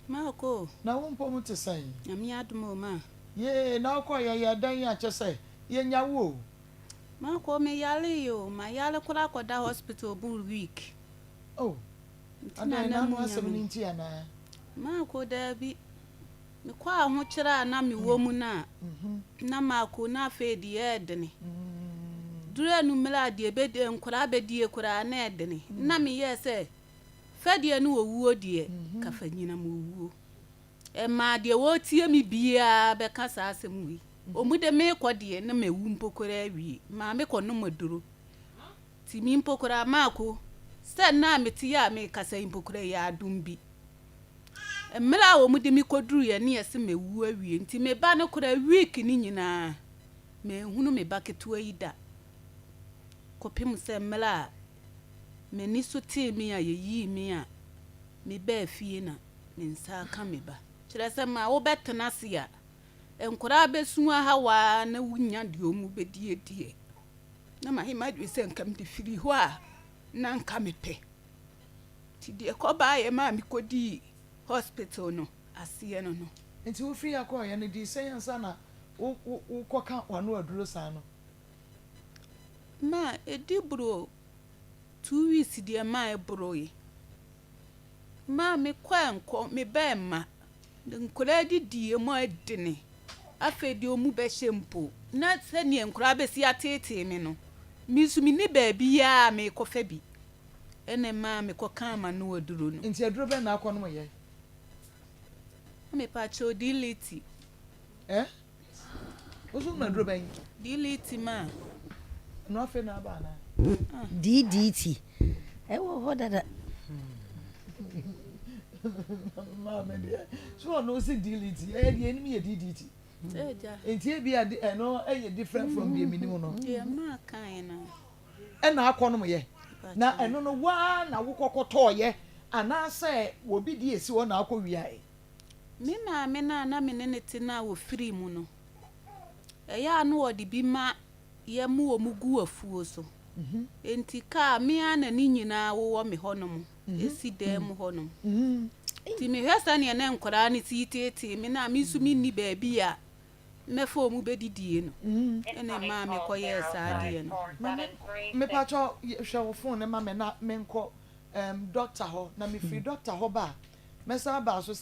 Mako. Na wumpo mu te sai. Ami adumo ma. Ye na okọ ya dan ya chese. Ye nyawo. Mako me yale yo, ma yale kula koda hospital bu week. Oh. Ana na mu asem ni nti ana. Mako da bi. Me kwa ho kira na me wo mu na. Na mako na fe di edene. Dure nu mela di ebe de nkura be die kura na edene. Na me yese. Fedie nu owuo die ka fanyina mu owuo e ma de wo tie mi bia be ka sa asem wi omude me kodie na mewu mpokora awie ma me kono maduro ti mi mpokora mako se na meti ya me kasa mpokora ya adum bi emra wo mude mi koduru ye ne yese mewu awie nti me ba ne kora week ni nyina me hunu me baketu ayida kopim se mra me ni so te me a yeyi me a me ba fie na me nsa ka me ba kire se ma wo betena se a enkora besu ha wa na wunya de omu bedie na ma hima dwe se nkam de firi ho a na nka me pe ti de ko ba ye ma me kodi hospital no asiye no Nti wo free akọ ya ne di senyansa na wo koka wano aduro sa no. Ma edi bro 2 weeks dia ma ebroyi ma me kwanko me be ma nkura didi mo adine afedi omu be shempo na sani nkura be si atete me no misu mi ni ba bia me kofa bi ene ma me koka ma no aduro no Nti aduro be na akọ no ye me pa cho diliti Ozu na aduro be diliti ma no afi na ba na DDT. Ewo ho dada. Mama dear. So no see DDT. The enemy is DDT. Enti e bia no different from the minimum no. Yeah, ma kan na. E na akọ no ye. Na eno no wa na wo kokoto ye. Ana say wo bi di esi wo na akọ wi ai. Me ma me na me ne ti na wo free mu no. Ya no odi bi ma ye mu omugu afuo so. Enti ka me ana ni nyina wo me honom esi dem honom ti me hwesa ne na nkora ne ti tete me na me su mi ni ba bia me fo mu bedidie no ene ma me koye saade no Me pacho hwe wo phone ma me na me nko doctor ho na me free doctor ho ba me sa ba so